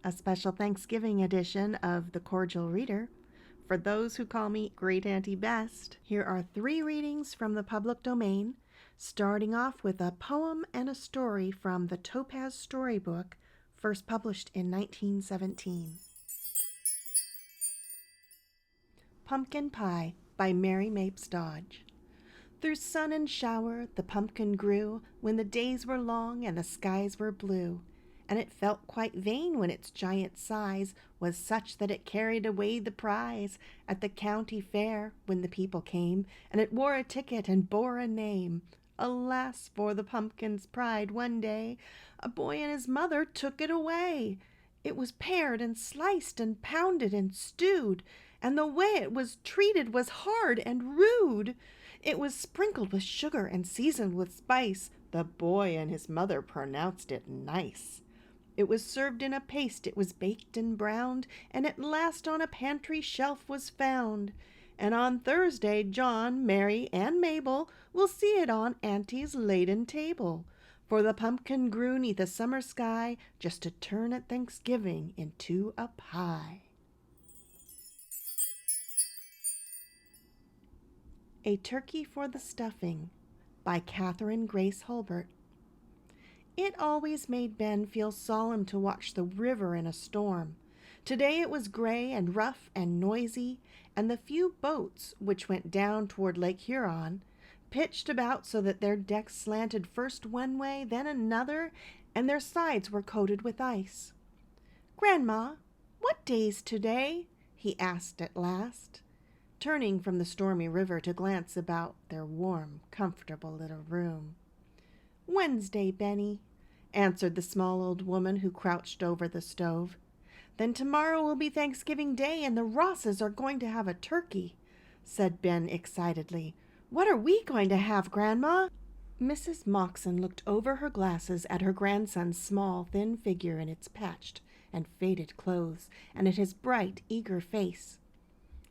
a special Thanksgiving edition of The Cordial Reader. For those who call me Great Auntie Best, here are 3 readings from the public domain, starting off with a poem and a story from the Topaz Story Book, first published in 1917. Pumpkin Pie by Mary Mapes Dodge. Through sun and shower the pumpkin grew when the days were long and the skies were blue, and it felt quite vain when its giant size was such that it carried away the prize at the county fair when the people came, and it wore a ticket and bore a name. Alas for the pumpkin's pride! One day a boy and his mother took it away. It was pared and sliced and pounded and stewed, and the way it was treated was hard and rude. It was sprinkled with sugar and seasoned with spice. The boy and his mother pronounced it nice. It was served in a paste, it was baked and browned, and at last on a pantry shelf was found. And on Thursday John, Mary, and Mabel will see it on Auntie's laden table. For the pumpkin grew 'neath a summer sky, just to turn at Thanksgiving into a pie. A Turkey for the Stuffing by Katherine Grace Hulbert. It always made Ben feel solemn to watch the river in a storm. Today it was gray and rough and noisy, and the few boats which went down toward Lake Huron pitched about so that their decks slanted first one way, then another, and their sides were coated with ice. "Grandma, what day's today?" he asked at last, turning from the stormy river to glance about their warm, comfortable little room. "Wednesday, Benny," answered the small old woman who crouched over the stove. "Then tomorrow will be Thanksgiving Day, and the Rosses are going to have a turkey," said Ben excitedly. "What are we going to have, Grandma?" Mrs. Moxon looked over her glasses at her grandson's small, thin figure in its patched and faded clothes, and at his bright, eager face.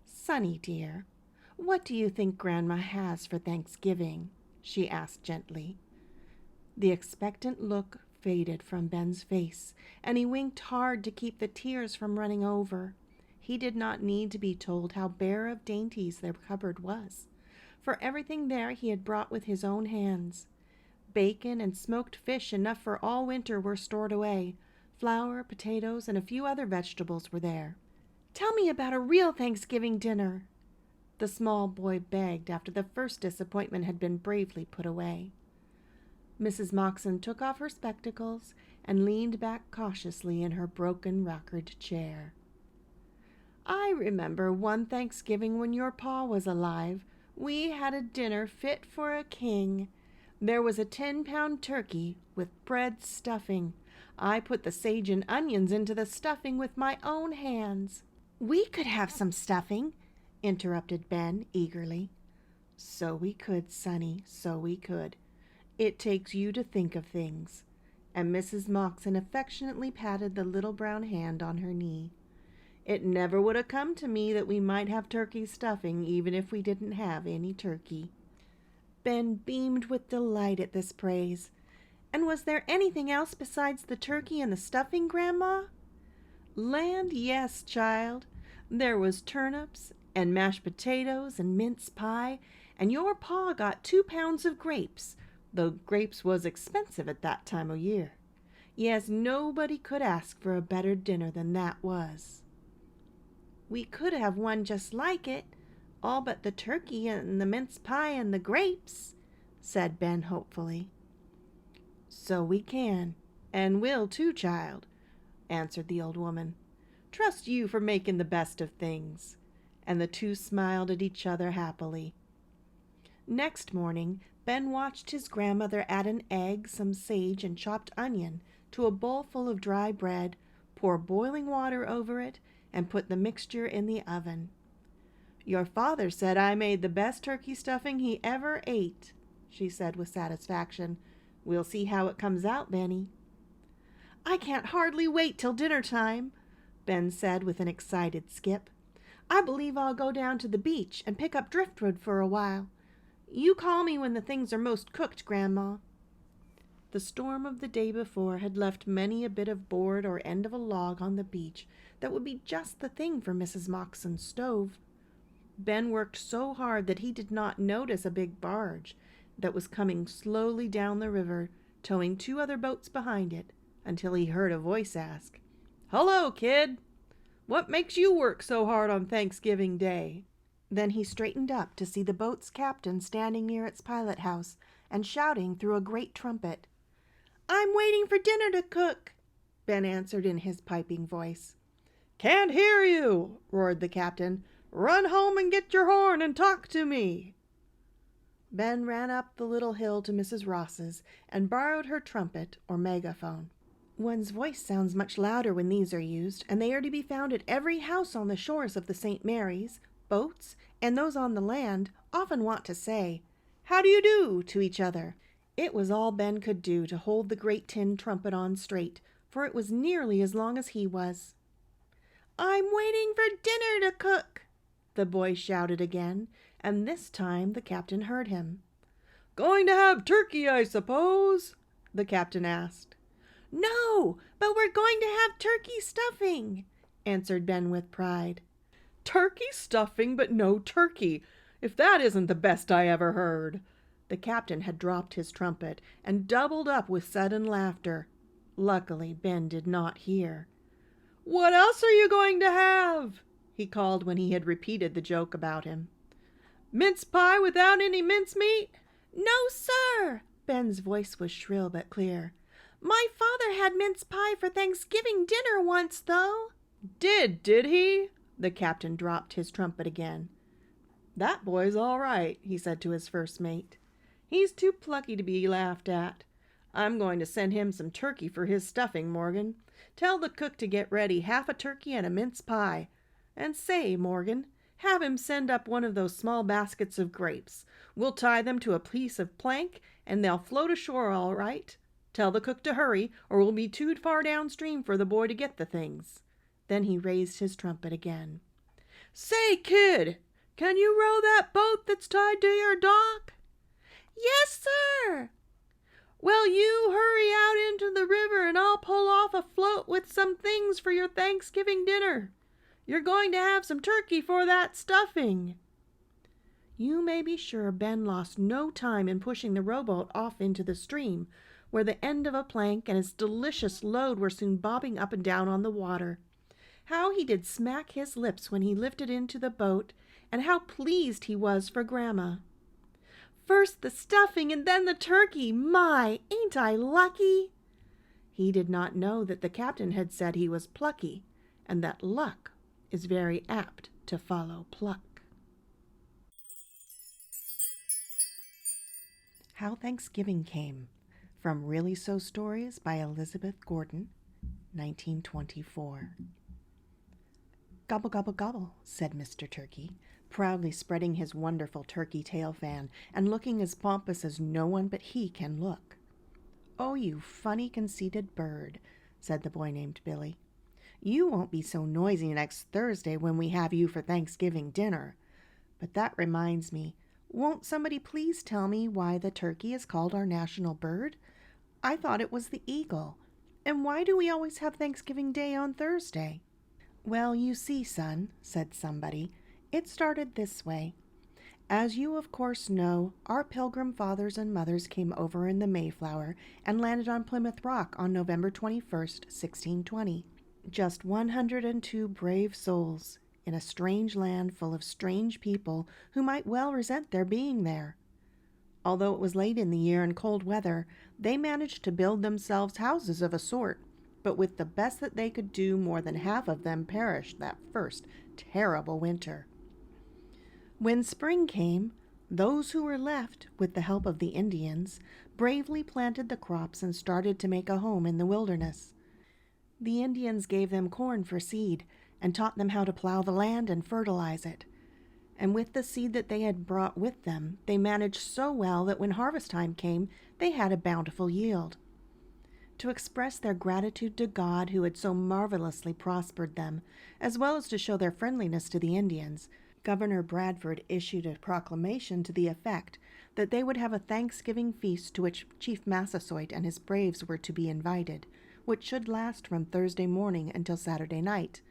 "Sonny, dear, what do you think Grandma has for Thanksgiving?" she asked gently. The expectant look faded from Ben's face, and he winked hard to keep the tears from running over. He did not need to be told how bare of dainties their cupboard was, for everything there he had brought with his own hands. Bacon and smoked fish enough for all winter were stored away. Flour, potatoes, and a few other vegetables were there. "Tell me about a real Thanksgiving dinner," the small boy begged after the first disappointment had been bravely put away. Mrs. Moxon took off her spectacles and leaned back cautiously in her broken rockered chair. "I remember one Thanksgiving when your pa was alive. We had a dinner fit for a king. There was a 10-pound turkey with bread stuffing. I put the sage and onions into the stuffing with my own hands." "We could have some stuffing," interrupted Ben eagerly. "So we could, Sonny, so we could. It takes you to think of things," and Mrs. Moxon affectionately patted the little brown hand on her knee. "It never would have come to me that we might have turkey stuffing even if we didn't have any turkey." Ben beamed with delight at this praise. "And was there anything else besides the turkey and the stuffing, Grandma?" "Land, yes, child. There was turnips and mashed potatoes and mince pie, and your pa got 2 pounds of grapes, though grapes was expensive at that time o' year. Yes, nobody could ask for a better dinner than that was." "We could have one just like it, all but the turkey and the mince pie and the grapes," said Ben hopefully. "So we can, and will too, child," answered the old woman. "Trust you for making the best of things," and the two smiled at each other happily. Next morning Ben watched his grandmother add an egg, some sage, and chopped onion to a bowl full of dry bread, pour boiling water over it, and put the mixture in the oven. "Your father said I made the best turkey stuffing he ever ate," she said with satisfaction. "We'll see how it comes out, Benny." "I can't hardly wait till dinner time," Ben said with an excited skip. "I believe I'll go down to the beach and pick up driftwood for a while. You call me when the things are most cooked, Grandma." The storm of the day before had left many a bit of board or end of a log on the beach that would be just the thing for Mrs. Moxon's stove. Ben worked so hard that he did not notice a big barge that was coming slowly down the river, towing 2 other boats behind it, until he heard a voice ask, "Hello, kid! What makes you work so hard on Thanksgiving Day?" Then he straightened up to see the boat's captain standing near its pilot house and shouting through a great trumpet. "I'm waiting for dinner to cook," Ben answered in his piping voice. "Can't hear you," roared the captain. "Run home and get your horn and talk to me." Ben ran up the little hill to Mrs. Ross's and borrowed her trumpet or megaphone. One's voice sounds much louder when these are used, and they are to be found at every house on the shores of the St. Mary's. Boats, and those on the land, often want to say, "How do you do?" to each other. It was all Ben could do to hold the great tin trumpet on straight, for it was nearly as long as he was. "I'm waiting for dinner to cook," the boy shouted again, and this time the captain heard him. "Going to have turkey, I suppose?" the captain asked. "No, but we're going to have turkey stuffing," answered Ben with pride. "Turkey stuffing, but no turkey! If that isn't the best I ever heard!" The captain had dropped his trumpet and doubled up with sudden laughter. Luckily, Ben did not hear. "What else are you going to have?" he called when he had repeated the joke about him. "Mince pie without any mincemeat?" "No, sir!" Ben's voice was shrill but clear. "My father had mince pie for Thanksgiving dinner once, though." Did he?" The captain dropped his trumpet again. "That boy's all right," he said to his first mate. "He's too plucky to be laughed at. I'm going to send him some turkey for his stuffing, Morgan. Tell the cook to get ready half a turkey and a mince pie. And say, Morgan, have him send up one of those small baskets of grapes. We'll tie them to a piece of plank, and they'll float ashore all right. Tell the cook to hurry, or we'll be too far downstream for the boy to get the things." Then he raised his trumpet again. "Say, kid, can you row that boat that's tied to your dock?" "Yes, sir." "Well, you hurry out into the river and I'll pull off a float with some things for your Thanksgiving dinner. You're going to have some turkey for that stuffing." You may be sure Ben lost no time in pushing the rowboat off into the stream, where the end of a plank and its delicious load were soon bobbing up and down on the water. How he did smack his lips when he lifted into the boat, and how pleased he was for Grandma. "First the stuffing and then the turkey. My, ain't I lucky?" He did not know that the captain had said he was plucky, and that luck is very apt to follow pluck. How Thanksgiving Came, from Really So Stories by Elizabeth Gordon, 1924. "Gobble, gobble, gobble," said Mr. Turkey, proudly spreading his wonderful turkey tail fan and looking as pompous as no one but he can look. "Oh, you funny, conceited bird," said the boy named Billy. "You won't be so noisy next Thursday when we have you for Thanksgiving dinner. But that reminds me, won't somebody please tell me why the turkey is called our national bird? I thought it was the eagle. And why do we always have Thanksgiving Day on Thursday?" "Well, you see, son," said somebody, "it started this way. As you of course know, our Pilgrim fathers and mothers came over in the Mayflower and landed on Plymouth Rock on November 21st, 1620. Just 102 brave souls in a strange land full of strange people who might well resent their being there. Although it was late in the year and cold weather, they managed to build themselves houses of a sort, but with the best that they could do, more than half of them perished that first terrible winter. When spring came, those who were left, with the help of the Indians, bravely planted the crops and started to make a home in the wilderness. The Indians gave them corn for seed and taught them how to plow the land and fertilize it. And with the seed that they had brought with them, they managed so well that when harvest time came, they had a bountiful yield. To express their gratitude to God who had so marvelously prospered them, as well as to show their friendliness to the Indians, Governor Bradford issued a proclamation to the effect that they would have a Thanksgiving feast to which Chief Massasoit and his braves were to be invited, which should last from Thursday morning until Saturday night.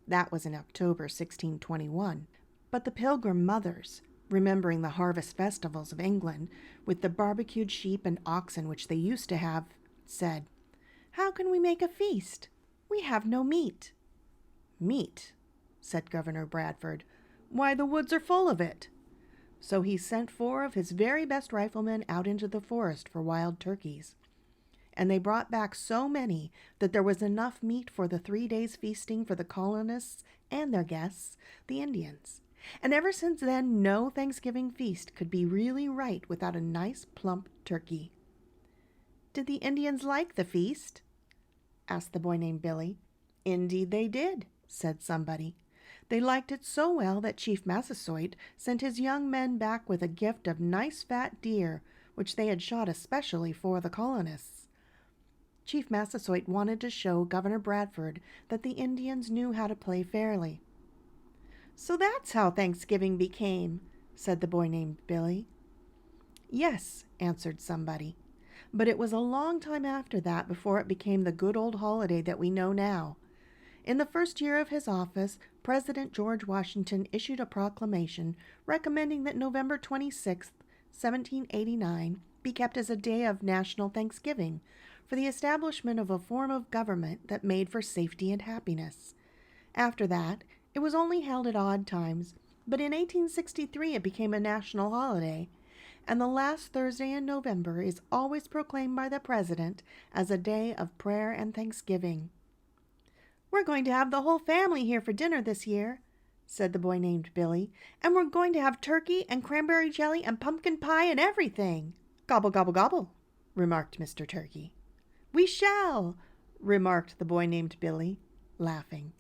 That was in October 1621. But the Pilgrim mothers, remembering the harvest festivals of England, with the barbecued sheep and oxen which they used to have, said, "How can we make a feast? We have no meat." "Meat?" said Governor Bradford. "Why, the woods are full of it." So he sent 4 of his very best riflemen out into the forest for wild turkeys. And they brought back so many that there was enough meat for the 3 days' feasting for the colonists and their guests, the Indians. And ever since then, no Thanksgiving feast could be really right without a nice plump turkey. "Did the Indians like the feast?" asked the boy named Billy. "Indeed they did," said somebody. "They liked it so well that Chief Massasoit sent his young men back with a gift of nice fat deer, which they had shot especially for the colonists." Chief Massasoit wanted to show Governor Bradford that the Indians knew how to play fairly. "So that's how Thanksgiving became," said the boy named Billy. "Yes," answered somebody. "But it was a long time after that before it became the good old holiday that we know now. In the first year of his office, President George Washington issued a proclamation recommending that November 26, 1789, be kept as a day of national thanksgiving for the establishment of a form of government that made for safety and happiness. After that, it was only held at odd times, but in 1863 it became a national holiday, and the last Thursday in November is always proclaimed by the President as a day of prayer and thanksgiving." "We're going to have the whole family here for dinner this year," said the boy named Billy, "and we're going to have turkey and cranberry jelly and pumpkin pie and everything." "Gobble, gobble, gobble," remarked Mr. Turkey. "We shall," remarked the boy named Billy, laughing.